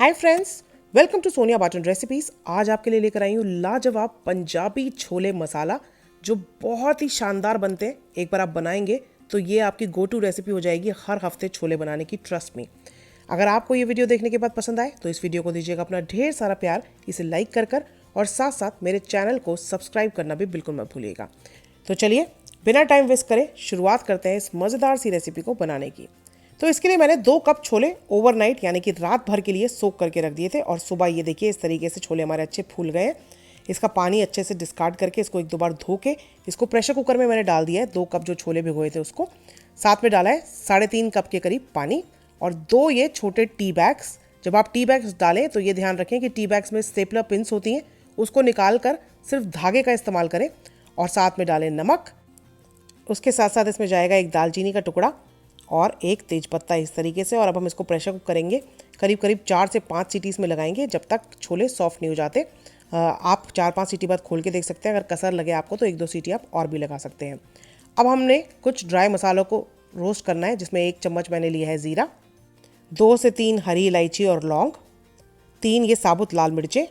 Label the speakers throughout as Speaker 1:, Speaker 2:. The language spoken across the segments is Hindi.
Speaker 1: Hi friends, welcome to Sonia Batan recipes. आज आपके लिए लेकर आई हूँ लाजवाब पंजाबी छोले मसाला जो बहुत ही शानदार बनते हैं। एक बार आप बनाएंगे तो ये आपकी गो टू रेसिपी हो जाएगी हर हफ्ते छोले बनाने की, ट्रस्ट मी। अगर आपको ये वीडियो देखने के बाद पसंद आए तो इस वीडियो को दीजिएगा अपना ढेर सारा प्यार, इसे लाइक कर और साथ साथ मेरे चैनल को सब्सक्राइब करना भी बिल्कुल मत भूलिएगा। तो चलिए बिना टाइम वेस्ट करे शुरुआत करते हैं इस मज़ेदार सी रेसिपी को बनाने की। तो इसके लिए मैंने 2 कप छोले ओवरनाइट यानी कि रात भर के लिए सोक करके रख दिए थे और सुबह ये देखिए इस तरीके से छोले हमारे अच्छे फूल गए हैं। इसका पानी अच्छे से डिस्कार्ड करके इसको एक दो बार धो के इसको प्रेशर कुकर में मैंने डाल दिया है। 2 कप जो छोले भिगोए थे उसको साथ में डाला है 3.5 कप के करीब पानी और 2 ये छोटे टी बैग्स। जब आप टी बैग्स डालें तो ये ध्यान रखें कि टी बैग्स में स्टेपलर पिन्स होती हैं, उसको निकाल कर सिर्फ धागे का इस्तेमाल करें और साथ में डालें नमक। उसके साथ साथ इसमें जाएगा एक दालचीनी का टुकड़ा और एक तेज़पत्ता इस तरीके से। और अब हम इसको प्रेशर कुक करेंगे, करीब करीब 4 से 5 सीटी इसमें लगाएंगे जब तक छोले सॉफ्ट नहीं हो जाते। आप 4-5 सीटी बाद खोल के देख सकते हैं, अगर कसर लगे आपको तो 1-2 सीटी आप और भी लगा सकते हैं। अब हमने कुछ ड्राई मसालों को रोस्ट करना है, जिसमें 1 चम्मच मैंने लिया है ज़ीरा, 2 से 3 हरी इलायची और लौंग, 3 ये साबुत लाल मिर्चें,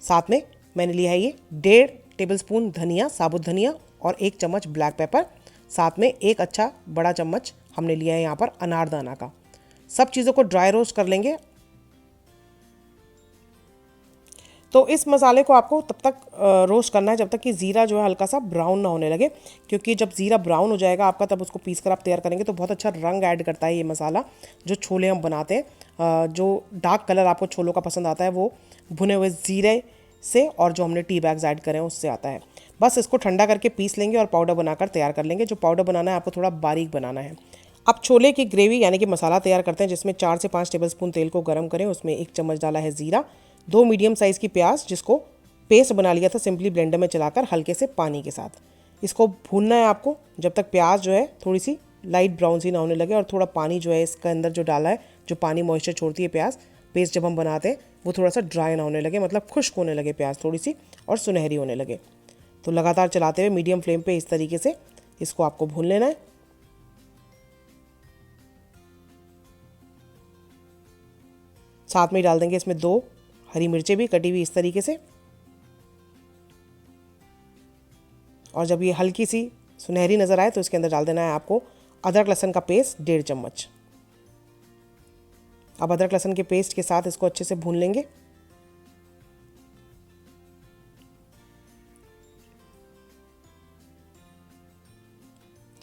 Speaker 1: साथ में मैंने लिया है ये 1.5 टेबलस्पून धनिया, साबुत धनिया और 1 चम्मच ब्लैक पेपर, साथ में एक अच्छा बड़ा चम्मच हमने लिया है यहाँ पर अनारदाना का। सब चीज़ों को ड्राई रोस्ट कर लेंगे। तो इस मसाले को आपको तब तक रोस्ट करना है जब तक कि ज़ीरा जो है हल्का सा ब्राउन ना होने लगे, क्योंकि जब ज़ीरा ब्राउन हो जाएगा आपका तब उसको पीस कर आप तैयार करेंगे तो बहुत अच्छा रंग ऐड करता है ये मसाला जो छोले हम बनाते हैं। जो डार्क कलर आपको छोलों का पसंद आता है वो भुने हुए ज़ीरे से और जो हमने टी बैग्स ऐड करे हैं उससे आता है। बस इसको ठंडा करके पीस लेंगे और पाउडर बनाकर तैयार कर लेंगे। जो पाउडर बनाना है आपको थोड़ा बारीक बनाना है। अब छोले की ग्रेवी यानी कि मसाला तैयार करते हैं, जिसमें 4 से 5 टेबलस्पून तेल को गर्म करें, उसमें 1 चम्मच डाला है ज़ीरा, 2 मीडियम साइज़ की प्याज जिसको पेस्ट बना लिया था सिंपली ब्लेंडर में चलाकर हल्के से पानी के साथ। इसको भूनना है आपको जब तक प्याज जो है थोड़ी सी लाइट ब्राउन सी ना होने लगे और थोड़ा पानी जो है इसके अंदर जो डाला है, जो पानी मॉइस्चर छोड़ती है प्याज पेस्ट जब हम बनाते हैं वो थोड़ा सा ड्राई ना होने लगे, मतलब खुश्क होने लगे प्याज थोड़ी सी और सुनहरी होने लगे। तो लगातार चलाते हुए मीडियम फ्लेम पे इस तरीके से इसको आपको भून लेना है। साथ में डाल देंगे इसमें 2 हरी मिर्चें भी कटी हुई इस तरीके से। और जब ये हल्की सी सुनहरी नज़र आए तो इसके अंदर डाल देना है आपको अदरक लहसुन का पेस्ट 1.5 चम्मच। अब अदरक लहसुन के पेस्ट के साथ इसको अच्छे से भून लेंगे।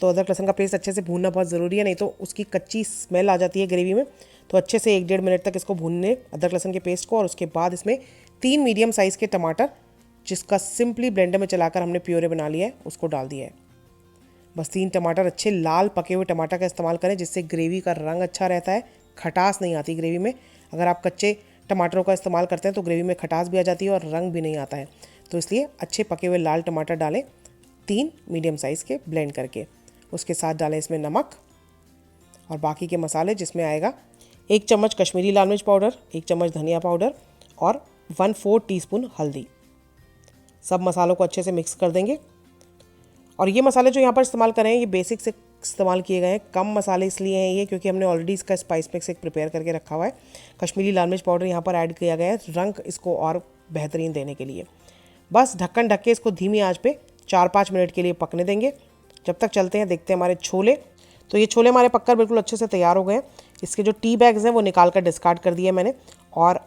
Speaker 1: तो अदरक लहसुन का पेस्ट अच्छे से भूनना बहुत ज़रूरी है, नहीं तो उसकी कच्ची स्मेल आ जाती है ग्रेवी में। तो अच्छे से 1-1.5 मिनट तक इसको भूनने अदरक लहसुन के पेस्ट को। और उसके बाद इसमें 3 मीडियम साइज़ के टमाटर जिसका सिंपली ब्लेंडर में चलाकर हमने प्योरे बना लिया है उसको डाल दिया है। बस 3 टमाटर, अच्छे लाल पके हुए टमाटर का इस्तेमाल करें जिससे ग्रेवी का रंग अच्छा रहता है, खटास नहीं आती ग्रेवी में। अगर आप कच्चे टमाटरों का इस्तेमाल करते हैं तो ग्रेवी में खटास भी आ जाती है और रंग भी नहीं आता है। तो इसलिए अच्छे पके हुए लाल टमाटर डालें, 3 मीडियम साइज़ के ब्लेंड करके। उसके साथ डालें इसमें नमक और बाकी के मसाले, जिसमें आएगा 1 चम्मच कश्मीरी लाल मिर्च पाउडर, 1 चम्मच धनिया पाउडर और 1/4 टीस्पून हल्दी। सब मसालों को अच्छे से मिक्स कर देंगे। और ये मसाले जो यहाँ पर इस्तेमाल कर रहे हैं ये बेसिक से इस्तेमाल किए गए हैं, कम मसाले इसलिए हैं ये क्योंकि हमने ऑलरेडी इसका स्पाइस मिक्स एक प्रिपेयर करके रखा हुआ है। कश्मीरी लाल मिर्च पाउडर यहाँ पर ऐड किया गया है रंग इसको और बेहतरीन देने के लिए। बस ढक्कन ढक के इसको धीमी आंच पे 4-5 मिनट के लिए पकने देंगे। जब तक चलते हैं देखते हैं हमारे छोले। तो ये छोले हमारे पककर बिल्कुल अच्छे से तैयार हो गए हैं। इसके जो टी बैग्स हैं वो निकाल कर डिस्कार्ड कर दिए मैंने। और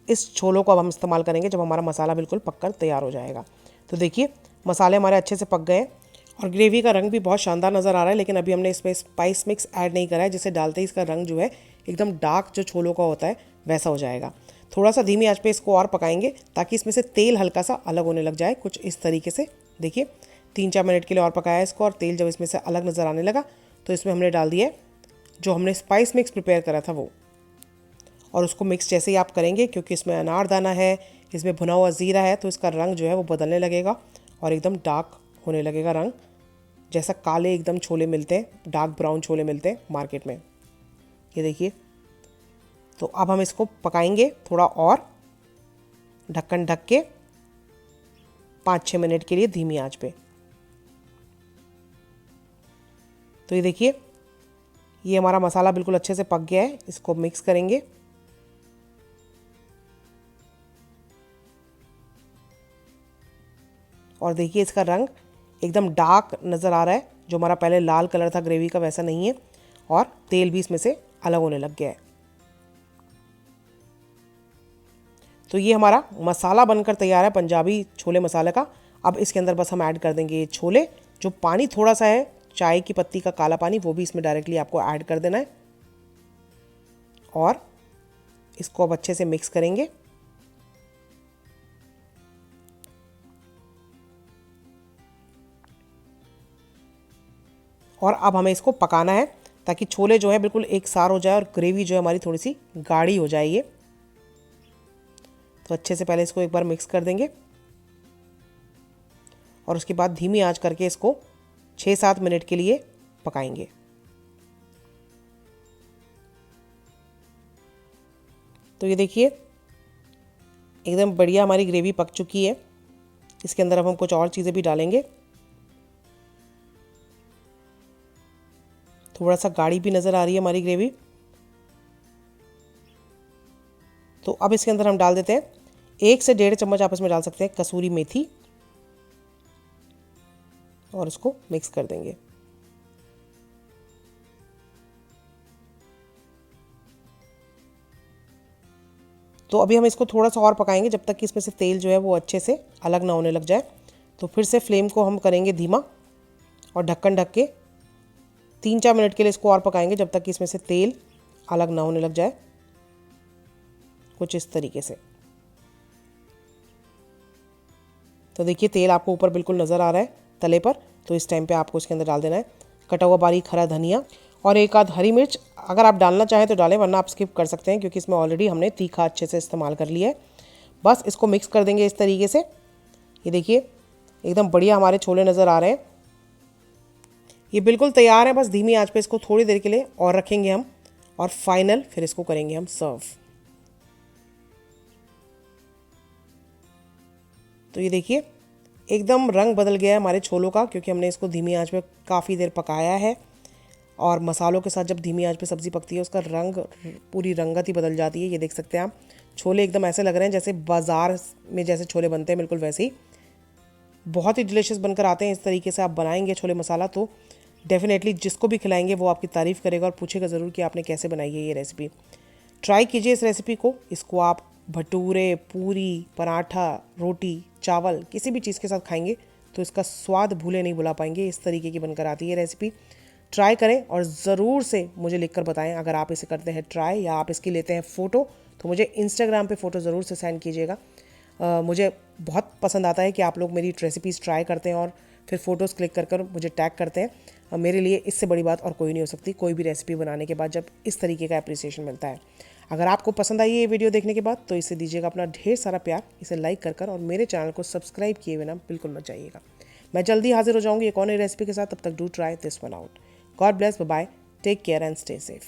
Speaker 1: इस छोलों को अब हम इस्तेमाल करेंगे जब हमारा मसाला बिल्कुल पककर तैयार हो जाएगा। तो देखिए मसाले हमारे अच्छे से पक गए हैं और ग्रेवी का रंग भी बहुत शानदार नज़र आ रहा है। लेकिन अभी हमने इसमें स्पाइस मिक्स ऐड नहीं करा है, जिसे डालते ही इसका रंग जो है एकदम डार्क जो छोलों का होता है वैसा हो जाएगा। थोड़ा सा धीमी आंच पे इसको और पकाएंगे ताकि इसमें से तेल हल्का सा अलग होने लग जाए, कुछ इस तरीके से। देखिए 3-4 मिनट के लिए और पकाया इसको और तेल जब इसमें से अलग नज़र आने लगा तो इसमें हमने डाल दिया जो हमने स्पाइस मिक्स प्रिपेयर करा था वो। और उसको मिक्स जैसे ही आप करेंगे, क्योंकि इसमें अनारदाना है, इसमें भुना हुआ ज़ीरा है, तो इसका रंग जो है वो बदलने लगेगा और एकदम डार्क होने लगेगा रंग, जैसा काले एकदम छोले मिलते हैं, डार्क ब्राउन छोले मिलते हैं मार्केट में। ये देखिए। तो अब हम इसको पकाएंगे थोड़ा और ढक्कन ढक के 5-6 मिनट के लिए धीमी आंच पे। तो ये देखिए ये हमारा मसाला बिल्कुल अच्छे से पक गया है। इसको मिक्स करेंगे और देखिए इसका रंग एकदम डार्क नज़र आ रहा है, जो हमारा पहले लाल कलर था ग्रेवी का वैसा नहीं है, और तेल भी इसमें से अलग होने लग गया है। तो ये हमारा मसाला बनकर तैयार है पंजाबी छोले मसाले का। अब इसके अंदर बस हम ऐड कर देंगे ये छोले, जो पानी थोड़ा सा है चाय की पत्ती का काला पानी, वो भी इसमें डायरेक्टली आपको ऐड कर देना है और इसको अब अच्छे से मिक्स करेंगे। और अब हमें इसको पकाना है ताकि छोले जो है बिल्कुल एक सार हो जाए और ग्रेवी जो है हमारी थोड़ी सी गाढ़ी हो जाए। ये तो अच्छे से पहले इसको एक बार मिक्स कर देंगे और उसके बाद धीमी आंच करके इसको 6-7 मिनट के लिए पकाएंगे। तो ये देखिए एकदम बढ़िया हमारी ग्रेवी पक चुकी है। इसके अंदर अब हम कुछ और चीज़ें भी डालेंगे। थोड़ा सा गाढ़ी भी नज़र आ रही है हमारी ग्रेवी। तो अब इसके अंदर हम डाल देते हैं 1 से 1.5 चम्मच आप इसमें डाल सकते हैं कसूरी मेथी और इसको मिक्स कर देंगे। तो अभी हम इसको थोड़ा सा और पकाएंगे जब तक कि इसमें से तेल जो है वो अच्छे से अलग ना होने लग जाए। तो फिर से फ्लेम को हम करेंगे धीमा और ढक्कन ढक के 3-4 मिनट के लिए इसको और पकाएंगे जब तक कि इसमें से तेल अलग ना होने लग जाए, कुछ इस तरीके से। तो देखिए तेल आपको ऊपर बिल्कुल नज़र आ रहा है तले पर। तो इस टाइम पे आपको इसके अंदर डाल देना है कटा हुआ बारीक हरा धनिया और एक आध हरी मिर्च। अगर आप डालना चाहें तो डालें, वरना आप स्किप कर सकते हैं क्योंकि इसमें ऑलरेडी हमने तीखा अच्छे से इस्तेमाल कर लिया है। बस इसको मिक्स कर देंगे इस तरीके से। ये देखिए एकदम बढ़िया हमारे छोले नज़र आ रहे हैं। ये बिल्कुल तैयार है, बस धीमी आंच पे इसको थोड़ी देर के लिए और रखेंगे हम और फाइनल फिर इसको करेंगे हम सर्व। तो ये देखिए एकदम रंग बदल गया है हमारे छोलों का, क्योंकि हमने इसको धीमी आंच पे काफ़ी देर पकाया है और मसालों के साथ जब धीमी आंच पे सब्ज़ी पकती है उसका रंग, पूरी रंगत ही बदल जाती है। ये देख सकते हैं आप, छोले एकदम ऐसे लग रहे हैं जैसे बाज़ार में जैसे छोले बनते हैं, बिल्कुल वैसे ही बहुत ही डिलीशियस बनकर आते हैं। इस तरीके से आप बनाएंगे छोले मसाला तो डेफिनेटली जिसको भी खिलाएंगे वो आपकी तारीफ़ करेगा और पूछेगा ज़रूर कि आपने कैसे बनाई है ये रेसिपी। ट्राई कीजिए इस रेसिपी को। इसको आप भटूरे, पूरी, पराठा, रोटी, चावल किसी भी चीज़ के साथ खाएंगे तो इसका स्वाद भूले नहीं भुला पाएंगे। इस तरीके की बनकर आती है रेसिपी। ट्राई करें और ज़रूर से मुझे लिखकर बताएं अगर आप इसे करते हैं ट्राई या आप इसकी लेते हैं फ़ोटो, तो मुझे इंस्टाग्राम पे फ़ोटो ज़रूर से सेंड कीजिएगा। मुझे बहुत पसंद आता है कि आप लोग मेरी रेसिपीज़ ट्राई करते हैं और फिर फ़ोटोज़ क्लिक कर मुझे टैग करते हैं। मेरे लिए इससे बड़ी बात और कोई नहीं हो सकती, कोई भी रेसिपी बनाने के बाद जब इस तरीके का अप्रिसिएशन मिलता है। अगर आपको पसंद आई ये वीडियो देखने के बाद तो इसे दीजिएगा अपना ढेर सारा प्यार, इसे लाइक कर और मेरे चैनल को सब्सक्राइब किए बिना बिल्कुल मत जाइएगा। मैं जल्दी हाजिर हो जाऊंगी एक और नई रेसिपी के साथ। तब तक do try this one out. God bless, bye bye, take care and stay safe.